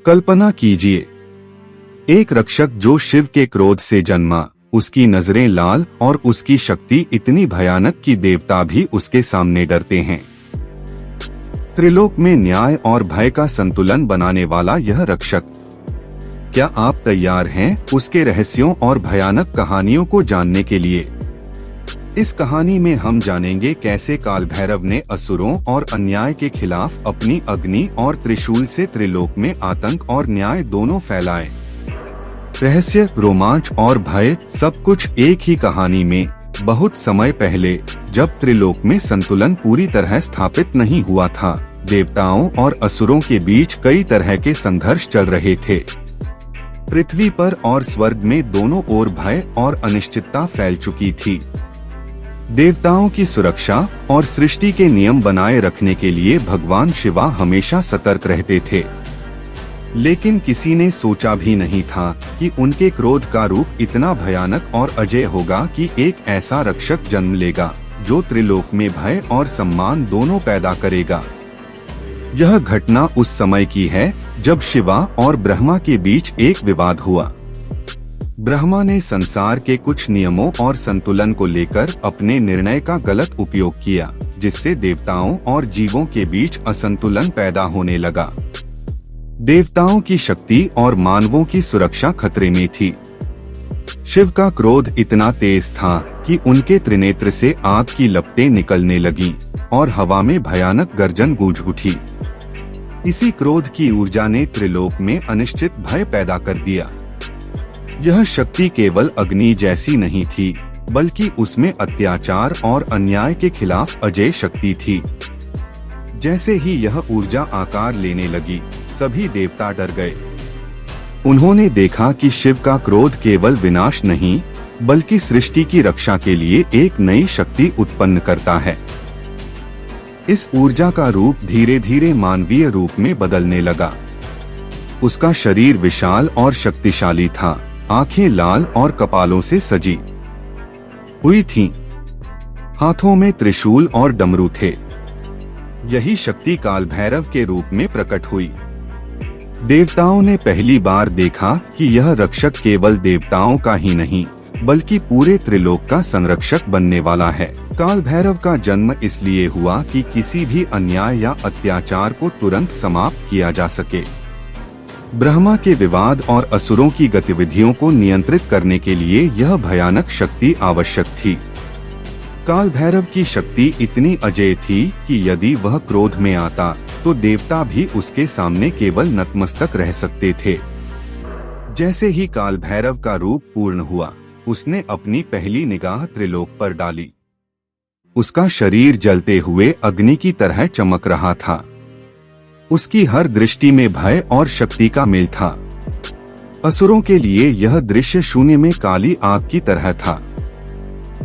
कल्पना कीजिए, एक रक्षक जो शिव के क्रोध से जन्मा, उसकी नजरें लाल और उसकी शक्ति इतनी भयानक कि देवता भी उसके सामने डरते हैं। त्रिलोक में न्याय और भय का संतुलन बनाने वाला यह रक्षक, क्या आप तैयार हैं उसके रहस्यों और भयानक कहानियों को जानने के लिए? इस कहानी में हम जानेंगे कैसे काल भैरव ने असुरों और अन्याय के खिलाफ अपनी अग्नि और त्रिशूल से त्रिलोक में आतंक और न्याय दोनों फैलाए। रहस्य, रोमांच और भय सब कुछ एक ही कहानी में। बहुत समय पहले, जब त्रिलोक में संतुलन पूरी तरह स्थापित नहीं हुआ था, देवताओं और असुरों के बीच कई तरह के संघर्ष चल रहे थे। पृथ्वी पर और स्वर्ग में दोनों ओर भय और अनिश्चितता फैल चुकी थी। देवताओं की सुरक्षा और सृष्टि के नियम बनाए रखने के लिए भगवान शिवा हमेशा सतर्क रहते थे। लेकिन किसी ने सोचा भी नहीं था कि उनके क्रोध का रूप इतना भयानक और अजेय होगा कि एक ऐसा रक्षक जन्म लेगा जो त्रिलोक में भय और सम्मान दोनों पैदा करेगा। यह घटना उस समय की है जब शिवा और ब्रह्मा के बीच एक विवाद हुआ। ब्रह्मा ने संसार के कुछ नियमों और संतुलन को लेकर अपने निर्णय का गलत उपयोग किया, जिससे देवताओं और जीवों के बीच असंतुलन पैदा होने लगा। देवताओं की शक्ति और मानवों की सुरक्षा खतरे में थी। शिव का क्रोध इतना तेज था कि उनके त्रिनेत्र से आग की लपटें निकलने लगीं और हवा में भयानक गर्जन गूंज उठी। इसी क्रोध की ऊर्जा ने त्रिलोक में अनिश्चित भय पैदा कर दिया। यह शक्ति केवल अग्नि जैसी नहीं थी, बल्कि उसमें अत्याचार और अन्याय के खिलाफ अजेय शक्ति थी। जैसे ही यह ऊर्जा आकार लेने लगी, सभी देवता डर गए। उन्होंने देखा कि शिव का क्रोध केवल विनाश नहीं, बल्कि सृष्टि की रक्षा के लिए एक नई शक्ति उत्पन्न करता है। इस ऊर्जा का रूप धीरे धीरे मानवीय रूप में बदलने लगा। उसका शरीर विशाल और शक्तिशाली था, आंखें लाल और कपालों से सजी हुई थीं। हाथों में त्रिशूल और डमरू थे। यही शक्ति काल भैरव के रूप में प्रकट हुई। देवताओं ने पहली बार देखा कि यह रक्षक केवल देवताओं का ही नहीं, बल्कि पूरे त्रिलोक का संरक्षक बनने वाला है। काल भैरव का जन्म इसलिए हुआ कि किसी भी अन्याय या अत्याचार को तुरंत समाप्त किया जा सके। ब्रह्मा के विवाद और असुरों की गतिविधियों को नियंत्रित करने के लिए यह भयानक शक्ति आवश्यक थी। काल भैरव की शक्ति इतनी अजेय थी कि यदि वह क्रोध में आता तो देवता भी उसके सामने केवल नतमस्तक रह सकते थे। जैसे ही काल भैरव का रूप पूर्ण हुआ, उसने अपनी पहली निगाह त्रिलोक पर डाली। उसका शरीर जलते हुए अग्नि की तरह चमक रहा था। उसकी हर दृष्टि में भय और शक्ति का मेल था। असुरों के लिए यह दृश्य शून्य में काली आग की तरह था।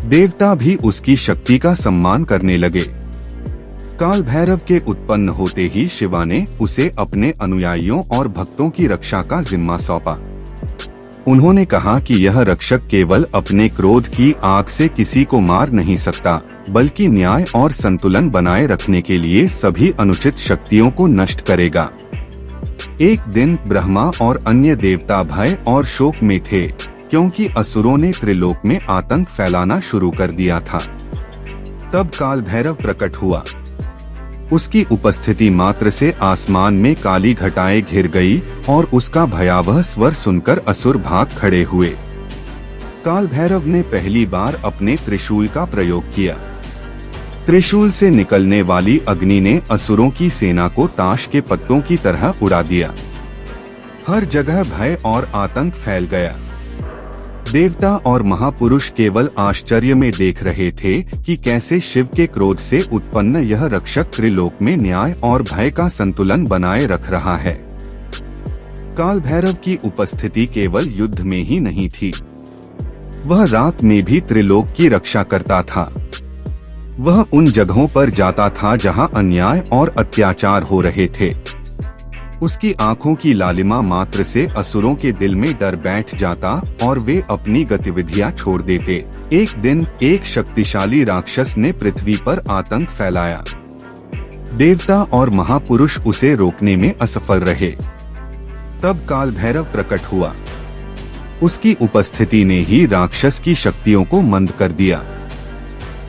देवता भी उसकी शक्ति का सम्मान करने लगे। काल भैरव के उत्पन्न होते ही शिवा ने उसे अपने अनुयायियों और भक्तों की रक्षा का जिम्मा सौंपा। उन्होंने कहा कि यह रक्षक केवल अपने क्रोध की आग से किसी को मार नहीं सकता, बल्कि न्याय और संतुलन बनाए रखने के लिए सभी अनुचित शक्तियों को नष्ट करेगा। एक दिन ब्रह्मा और अन्य देवता भय और शोक में थे, क्योंकि असुरों ने त्रिलोक में आतंक फैलाना शुरू कर दिया था। तब काल भैरव प्रकट हुआ। उसकी उपस्थिति मात्र से आसमान में काली घटाएं घिर गई और उसका भयावह स्वर सुनकर असुर भाग खड़े हुए। काल भैरव ने पहली बार अपने त्रिशूल का प्रयोग किया। त्रिशूल से निकलने वाली अग्नि ने असुरों की सेना को ताश के पत्तों की तरह उड़ा दिया। हर जगह भय और आतंक फैल गया। देवता और महापुरुष केवल आश्चर्य में देख रहे थे कि कैसे शिव के क्रोध से उत्पन्न यह रक्षक त्रिलोक में न्याय और भय का संतुलन बनाए रख रहा है। काल भैरव की उपस्थिति केवल युद्ध में ही नहीं थी, वह रात में भी त्रिलोक की रक्षा करता था। वह उन जगहों पर जाता था जहां अन्याय और अत्याचार हो रहे थे। उसकी आंखों की लालिमा मात्र से असुरों के दिल में डर बैठ जाता और वे अपनी गतिविधियां छोड़ देते। एक दिन एक शक्तिशाली राक्षस ने पृथ्वी पर आतंक फैलाया। देवता और महापुरुष उसे रोकने में असफल रहे। तब काल भैरव प्रकट हुआ। उसकी उपस्थिति ने ही राक्षस की शक्तियों को मंद कर दिया।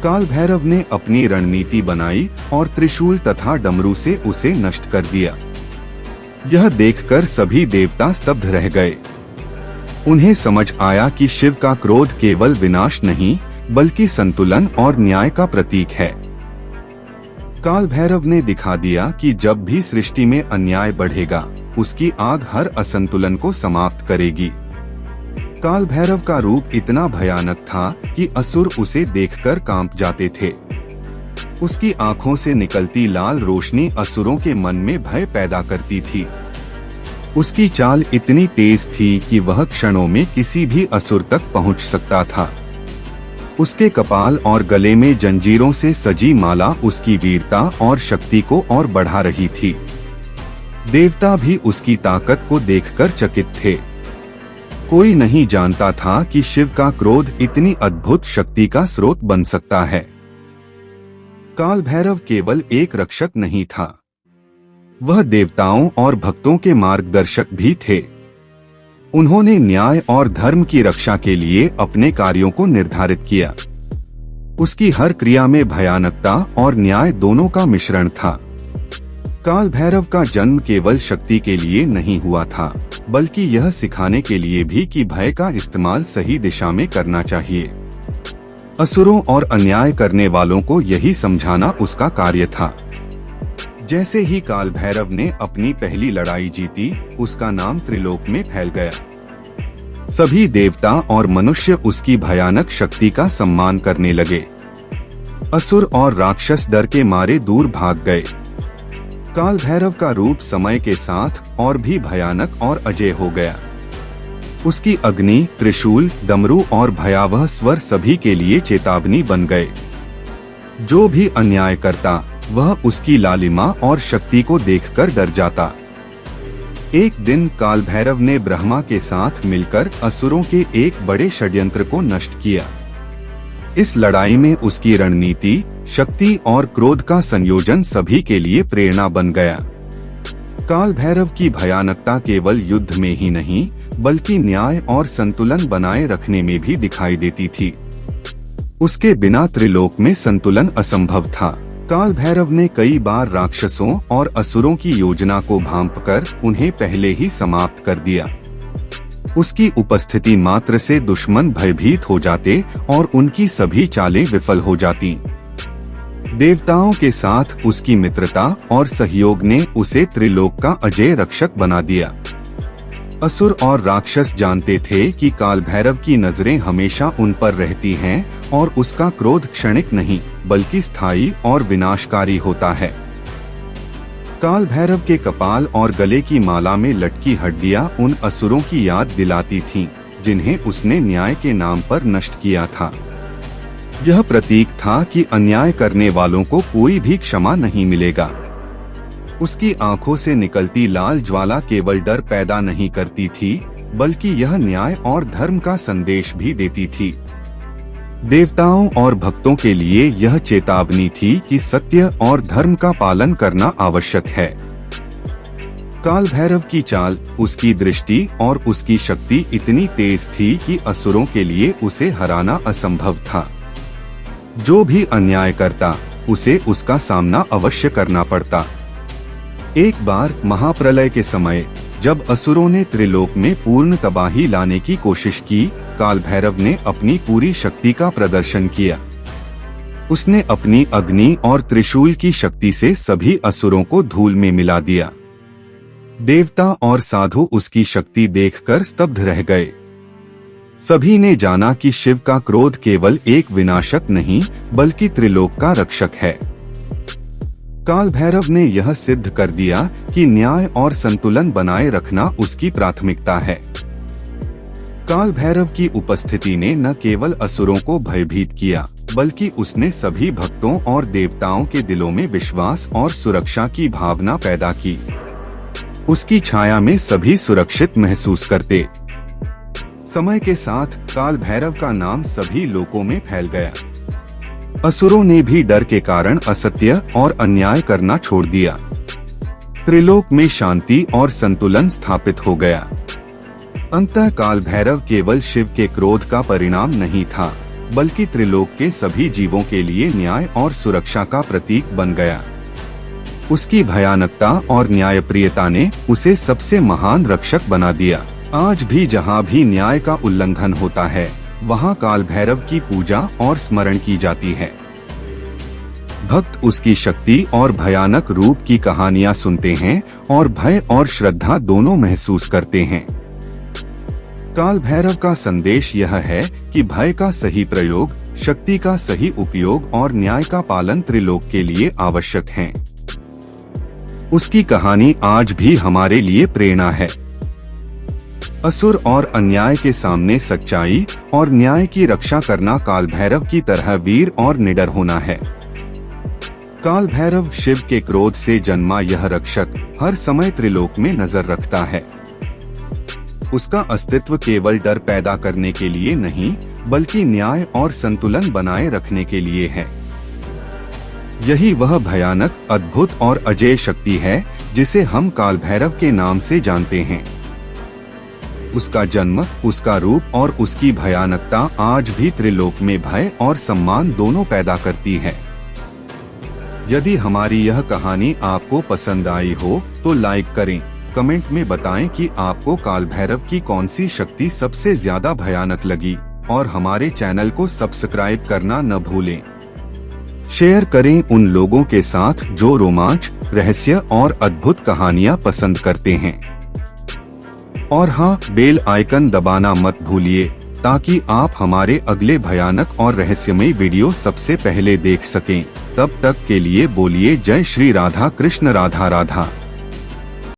काल भैरव ने अपनी रणनीति बनाई और त्रिशूल तथा डमरू से उसे नष्ट कर दिया। यह देखकर सभी देवता स्तब्ध रह गए। उन्हें समझ आया कि शिव का क्रोध केवल विनाश नहीं बल्कि संतुलन और न्याय का प्रतीक है। काल भैरव ने दिखा दिया कि जब भी सृष्टि में अन्याय बढ़ेगा, उसकी आग हर असंतुलन को समाप्त करेगी। काल भैरव का रूप इतना भयानक था कि असुर उसे देखकर कांप जाते थे। उसकी आंखों से निकलती लाल रोशनी असुरों के मन में भय पैदा करती थी। उसकी चाल इतनी तेज थी कि वह क्षणों में किसी भी असुर तक पहुंच सकता था। उसके कपाल और गले में जंजीरों से सजी माला उसकी वीरता और शक्ति को और बढ़ा रही थी। देवता भी उसकी ताकत को देखकर चकित थे। कोई नहीं जानता था कि शिव का क्रोध इतनी अद्भुत शक्ति का स्रोत बन सकता है। काल भैरव केवल एक रक्षक नहीं था, वह देवताओं और भक्तों के मार्गदर्शक भी थे। उन्होंने न्याय और धर्म की रक्षा के लिए अपने कार्यों को निर्धारित किया। उसकी हर क्रिया में भयानकता और न्याय दोनों का मिश्रण था। काल भैरव का जन्म केवल शक्ति के लिए नहीं हुआ था, बल्कि यह सिखाने के लिए भी कि भय का इस्तेमाल सही दिशा में करना चाहिए। असुरों और अन्याय करने वालों को यही समझाना उसका कार्य था। जैसे ही काल भैरव ने अपनी पहली लड़ाई जीती, उसका नाम त्रिलोक में फैल गया। सभी देवता और मनुष्य उसकी भयानक शक्ति का सम्मान करने लगे। असुर और राक्षस डर के मारे दूर भाग गए। काल भैरव का रूप समय के साथ और भी भयानक और अजेय हो गया। उसकी अग्नि, त्रिशूल, डमरू और भयावह स्वर सभी के लिए चेतावनी बन गए। जो भी अन्याय करता, वह उसकी लालिमा और शक्ति को देखकर डर जाता। एक दिन काल भैरव ने ब्रह्मा के साथ मिलकर असुरों के एक बड़े षड्यंत्र को नष्ट किया। इस लड़ाई में उसकी रणनीति, शक्ति और क्रोध का संयोजन सभी के लिए प्रेरणा बन गया। काल भैरव की भयानकता केवल युद्ध में ही नहीं बल्कि न्याय और संतुलन बनाए रखने में भी दिखाई देती थी। उसके बिना त्रिलोक में संतुलन असंभव था। काल भैरव ने कई बार राक्षसों और असुरों की योजना को भांपकर उन्हें पहले ही समाप्त कर दिया। उसकी उपस्थिति मात्र से दुश्मन भयभीत हो जाते और उनकी सभी चालें विफल हो जाती। देवताओं के साथ उसकी मित्रता और सहयोग ने उसे त्रिलोक का अजेय रक्षक बना दिया। असुर और राक्षस जानते थे कि काल भैरव की नजरें हमेशा उन पर रहती हैं और उसका क्रोध क्षणिक नहीं बल्कि स्थायी और विनाशकारी होता है। काल भैरव के कपाल और गले की माला में लटकी हड्डियां उन असुरों की याद दिलाती थीं, जिन्हें उसने न्याय के नाम पर नष्ट किया था। यह प्रतीक था कि अन्याय करने वालों को कोई भी क्षमा नहीं मिलेगा। उसकी आंखों से निकलती लाल ज्वाला केवल डर पैदा नहीं करती थी, बल्कि यह न्याय और धर्म का संदेश भी देती थी। देवताओं और भक्तों के लिए यह चेतावनी थी कि सत्य और धर्म का पालन करना आवश्यक है। काल भैरव की चाल, उसकी दृष्टि और उसकी शक्ति इतनी तेज थी कि असुरों के लिए उसे हराना असंभव था। जो भी अन्याय करता, उसे उसका सामना अवश्य करना पड़ता। एक बार महाप्रलय के समय जब असुरों ने त्रिलोक में पूर्ण तबाही लाने की कोशिश की, काल भैरव ने अपनी पूरी शक्ति का प्रदर्शन किया। उसने अपनी अग्नि और त्रिशूल की शक्ति से सभी असुरों को धूल में मिला दिया। देवता और साधु उसकी शक्ति देखकर स्तब्ध रह गए। सभी ने जाना कि शिव का क्रोध केवल एक विनाशक नहीं बल्कि त्रिलोक का रक्षक है। काल भैरव ने यह सिद्ध कर दिया कि न्याय और संतुलन बनाए रखना उसकी प्राथमिकता है। काल भैरव की उपस्थिति ने न केवल असुरों को भयभीत किया, बल्कि उसने सभी भक्तों और देवताओं के दिलों में विश्वास और सुरक्षा की भावना पैदा की। उसकी छाया में सभी सुरक्षित महसूस करते। समय के साथ काल भैरव का नाम सभी लोकों में फैल गया। असुरों ने भी डर के कारण असत्य और अन्याय करना छोड़ दिया। त्रिलोक में शांति और संतुलन स्थापित हो गया। अंततः काल भैरव केवल शिव के क्रोध का परिणाम नहीं था, बल्कि त्रिलोक के सभी जीवों के लिए न्याय और सुरक्षा का प्रतीक बन गया। उसकी भयानकता और न्यायप्रियता ने उसे सबसे महान रक्षक बना दिया। आज भी जहाँ भी न्याय का उल्लंघन होता है, वहाँ काल भैरव की पूजा और स्मरण की जाती है। भक्त उसकी शक्ति और भयानक रूप की कहानियाँ सुनते हैं और भय और श्रद्धा दोनों महसूस करते हैं। काल भैरव का संदेश यह है कि भय का सही प्रयोग, शक्ति का सही उपयोग और न्याय का पालन त्रिलोक के लिए आवश्यक है। उसकी कहानी आज भी हमारे लिए प्रेरणा है। असुर और अन्याय के सामने सच्चाई और न्याय की रक्षा करना काल भैरव की तरह वीर और निडर होना है। काल भैरव शिव के क्रोध से जन्मा यह रक्षक हर समय त्रिलोक में नजर रखता है। उसका अस्तित्व केवल डर पैदा करने के लिए नहीं, बल्कि न्याय और संतुलन बनाए रखने के लिए है। यही वह भयानक, अद्भुत और अजेय शक्ति है जिसे हम काल भैरव के नाम से जानते हैं। उसका जन्म, उसका रूप और उसकी भयानकता आज भी त्रिलोक में भय और सम्मान दोनों पैदा करती है। यदि हमारी यह कहानी आपको पसंद आई हो तो लाइक करें, कमेंट में बताएं कि आपको काल भैरव की कौन सी शक्ति सबसे ज्यादा भयानक लगी और हमारे चैनल को सब्सक्राइब करना न भूलें। शेयर करें उन लोगों के साथ जो रोमांच, रहस्य और अद्भुत कहानियां पसंद करते हैं। और हाँ, बेल आइकन दबाना मत भूलिए ताकि आप हमारे अगले भयानक और रहस्यमय वीडियो सबसे पहले देख सकें। तब तक के लिए बोलिए जय श्री राधा कृष्ण, राधा राधा।